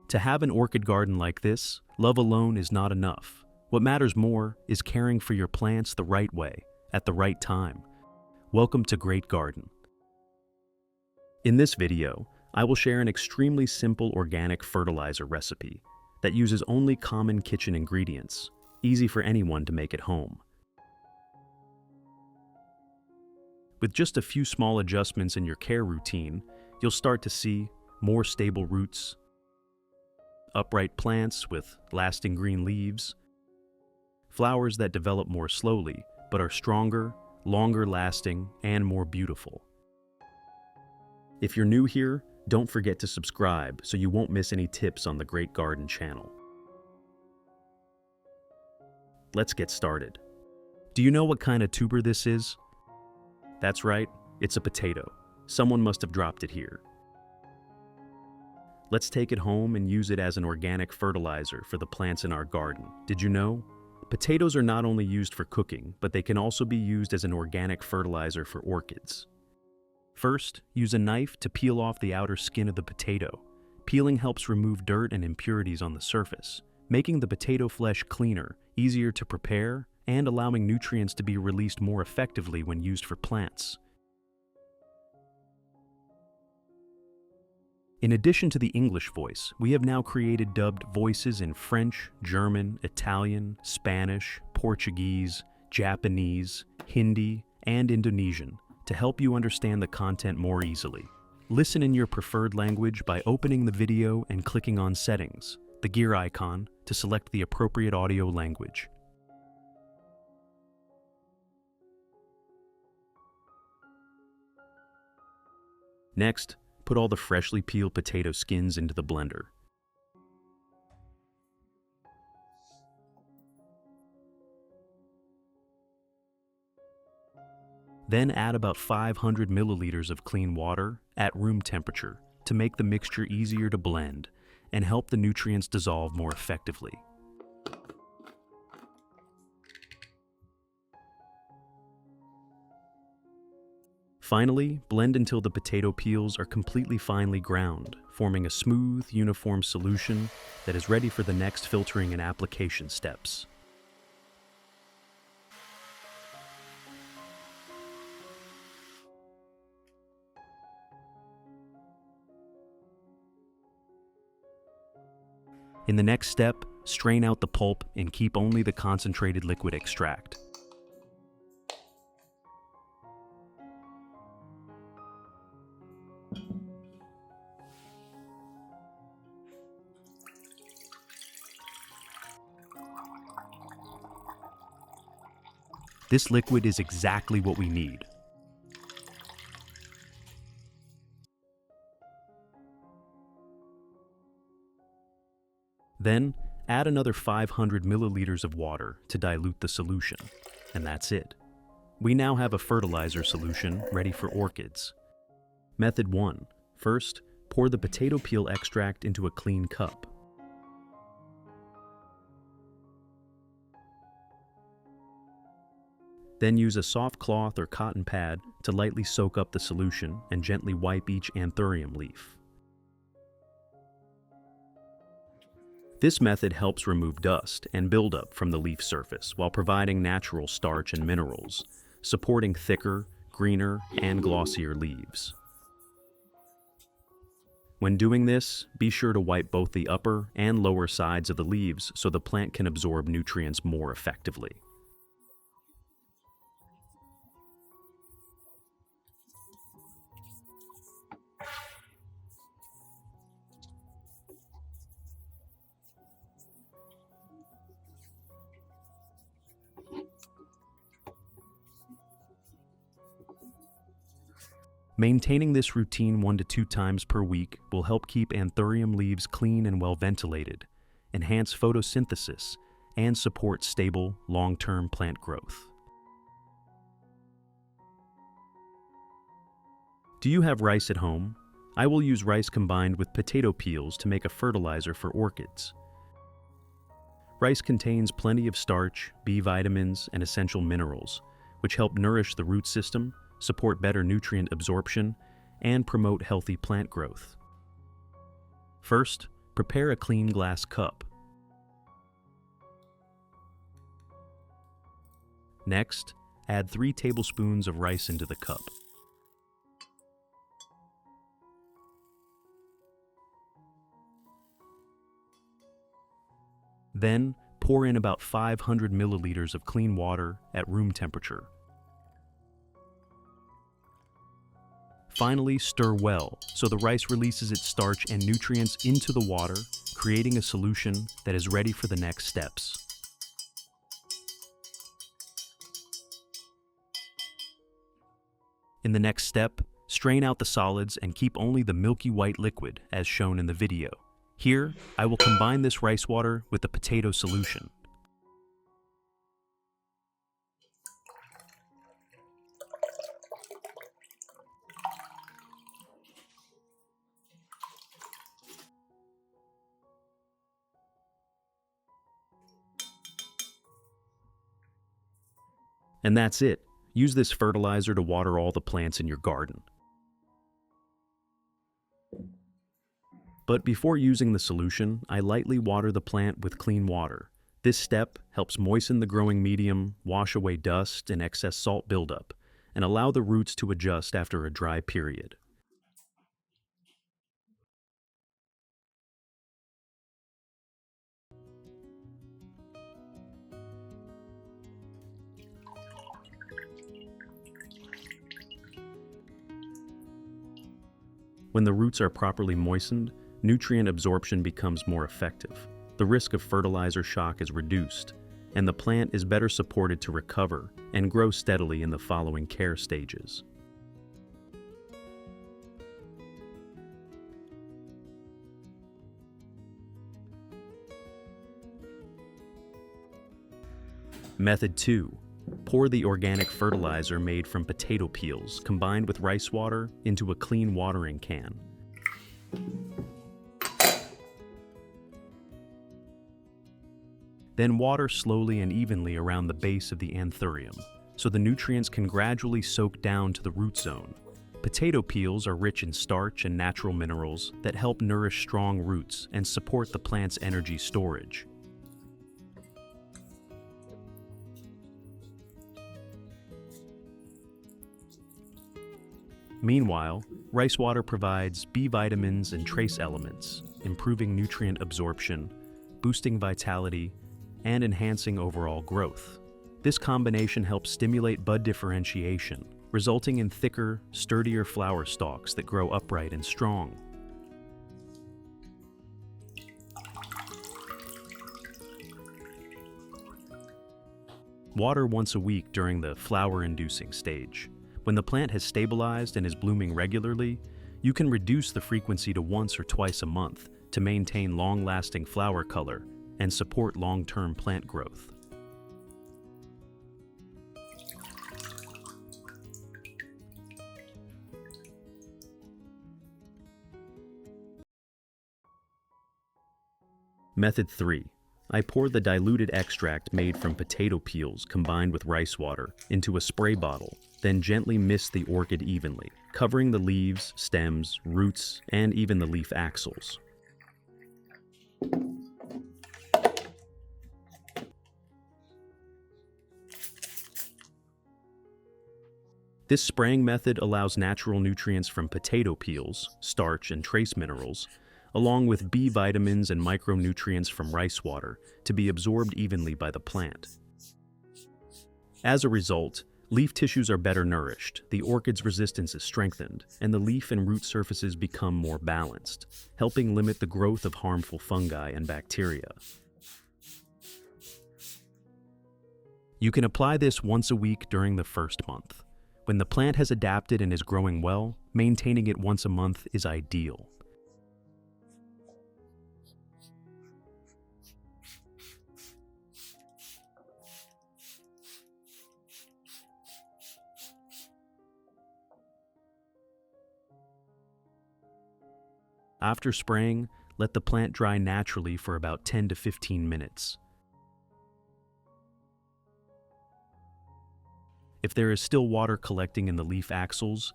To have an orchid garden like this, love alone is not enough. What matters more is caring for your plants the right way, at the right time. Welcome to Great Garden. In this video, I will share an extremely simple organic fertilizer recipe that uses only common kitchen ingredients, easy for anyone to make at home. With just a few small adjustments in your care routine, you'll start to see more stable roots, upright plants with lasting green leaves, flowers that develop more slowly but are stronger, longer lasting, and more beautiful. If you're new here, don't forget to subscribe so you won't miss any tips on the Great Garden channel. Let's get started. Do you know what kind of tuber this is? That's right, it's a potato. Someone must have dropped it here. Let's take it home and use it as an organic fertilizer for the plants in our garden. Did you know? Potatoes are not only used for cooking, but they can also be used as an organic fertilizer for orchids. First, use a knife to peel off the outer skin of the potato. Peeling helps remove dirt and impurities on the surface, making the potato flesh cleaner, easier to prepare, and allowing nutrients to be released more effectively when used for plants. In addition to the English voice, we have now created dubbed voices in French, German, Italian, Spanish, Portuguese, Japanese, Hindi, and Indonesian to help you understand the content more easily. Listen in your preferred language by opening the video and clicking on Settings, the gear icon, to select the appropriate audio language. Next, put all the freshly peeled potato skins into the blender. Then add about 500 milliliters of clean water at room temperature to make the mixture easier to blend and help the nutrients dissolve more effectively. Finally, blend until the potato peels are completely finely ground, forming a smooth, uniform solution that is ready for the next filtering and application steps. In the next step, strain out the pulp and keep only the concentrated liquid extract. This liquid is exactly what we need. Then, add another 500 milliliters of water to dilute the solution, and that's it. We now have a fertilizer solution ready for orchids. Method 1. First, pour the potato peel extract into a clean cup. Then use a soft cloth or cotton pad to lightly soak up the solution and gently wipe each anthurium leaf. This method helps remove dust and buildup from the leaf surface while providing natural starch and minerals, supporting thicker, greener, and glossier leaves. When doing this, be sure to wipe both the upper and lower sides of the leaves so the plant can absorb nutrients more effectively. Maintaining this routine 1 to 2 times per week will help keep anthurium leaves clean and well ventilated, enhance photosynthesis, and support stable, long-term plant growth. Do you have rice at home? I will use rice combined with potato peels to make a fertilizer for orchids. Rice contains plenty of starch, B vitamins, and essential minerals, which help nourish the root system, support better nutrient absorption, and promote healthy plant growth. First, Prepare a clean glass cup. Next, add 3 tablespoons of rice into the cup. Then, pour in about 500 milliliters of clean water at room temperature. Finally, stir well so the rice releases its starch and nutrients into the water, creating a solution that is ready for the next steps. In the next step, strain out the solids and keep only the milky white liquid as shown in the video. Here, I will combine this rice water with the potato solution. And that's it. Use this fertilizer to water all the plants in your garden. But before using the solution, I lightly water the plant with clean water. This step helps moisten the growing medium, wash away dust and excess salt buildup, and allow the roots to adjust after a dry period. When the roots are properly moistened, nutrient absorption becomes more effective. The risk of fertilizer shock is reduced, and the plant is better supported to recover and grow steadily in the following care stages. Method 2. Pour the organic fertilizer made from potato peels combined with rice water into a clean watering can. Then water slowly and evenly around the base of the anthurium, so the nutrients can gradually soak down to the root zone. Potato peels are rich in starch and natural minerals that help nourish strong roots and support the plant's energy storage. Meanwhile, rice water provides B vitamins and trace elements, improving nutrient absorption, boosting vitality, and enhancing overall growth. This combination helps stimulate bud differentiation, resulting in thicker, sturdier flower stalks that grow upright and strong. Water once a week during the flower-inducing stage. When the plant has stabilized and is blooming regularly, you can reduce the frequency to once or twice a month to maintain long-lasting flower color and support long-term plant growth. Method 3. I pour the diluted extract made from potato peels combined with rice water into a spray bottle, then gently mist the orchid evenly, covering the leaves, stems, roots, and even the leaf axils. This spraying method allows natural nutrients from potato peels, starch, and trace minerals, along with B vitamins and micronutrients from rice water, to be absorbed evenly by the plant. As a result, leaf tissues are better nourished, the orchid's resistance is strengthened, and the leaf and root surfaces become more balanced, helping limit the growth of harmful fungi and bacteria. You can apply this once a week during the first month. When the plant has adapted and is growing well, maintaining it once a month is ideal. After spraying, let the plant dry naturally for about 10 to 15 minutes. If there is still water collecting in the leaf axils,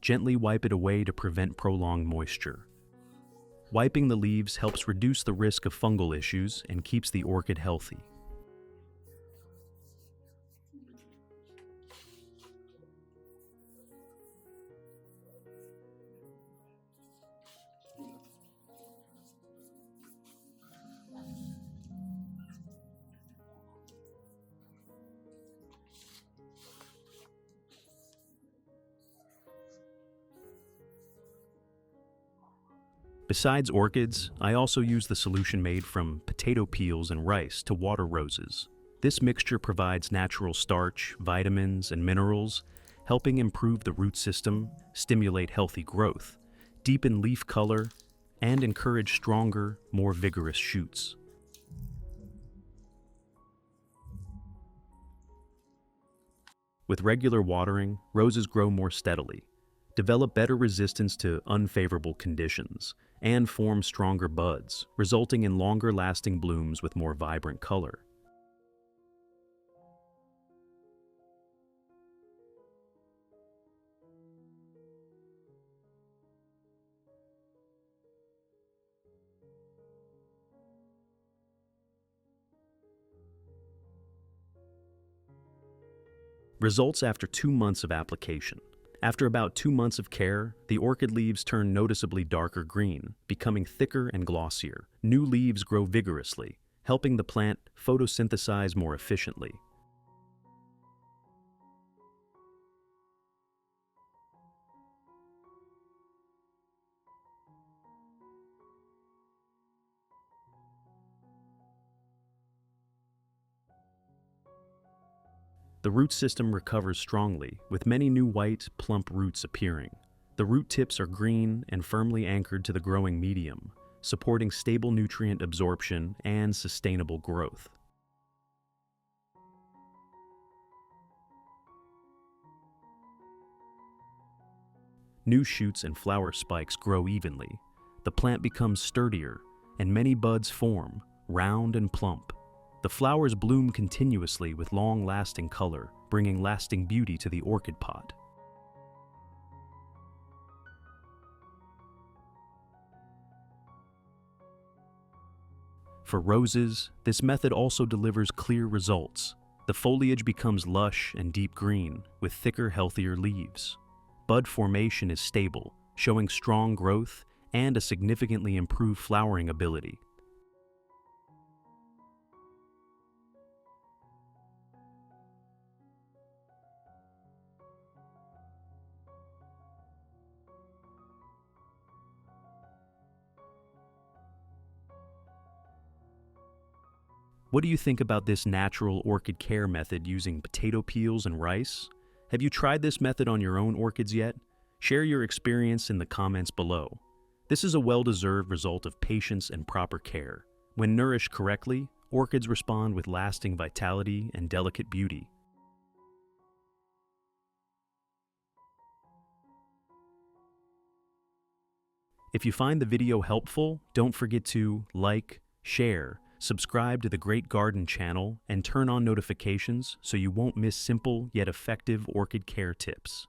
gently wipe it away to prevent prolonged moisture. Wiping the leaves helps reduce the risk of fungal issues and keeps the orchid healthy. Besides orchids, I also use the solution made from potato peels and rice to water roses. This mixture provides natural starch, vitamins, and minerals, helping improve the root system, stimulate healthy growth, deepen leaf color, and encourage stronger, more vigorous shoots. With regular watering, roses grow more steadily, develop better resistance to unfavorable conditions, and form stronger buds, resulting in longer-lasting blooms with more vibrant color. Results after 2 months of application. After about 2 months of care, the orchid leaves turn noticeably darker green, becoming thicker and glossier. New leaves grow vigorously, helping the plant photosynthesize more efficiently. The root system recovers strongly, with many new white, plump roots appearing. The root tips are green and firmly anchored to the growing medium, supporting stable nutrient absorption and sustainable growth. New shoots and flower spikes grow evenly. The plant becomes sturdier, and many buds form, round and plump. The flowers bloom continuously with long-lasting color, bringing lasting beauty to the orchid pot. For roses, this method also delivers clear results. The foliage becomes lush and deep green, with thicker, healthier leaves. Bud formation is stable, showing strong growth and a significantly improved flowering ability. What do you think about this natural orchid care method using potato peels and rice? Have you tried this method on your own orchids yet? Share your experience in the comments below. This is a well-deserved result of patience and proper care. When nourished correctly, orchids respond with lasting vitality and delicate beauty. If you find the video helpful, don't forget to like, share, subscribe to the Great Garden channel, and turn on notifications so you won't miss simple yet effective orchid care tips.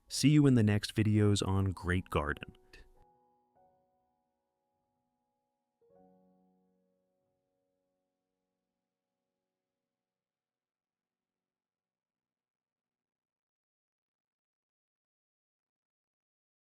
See you in the next videos on Great Garden.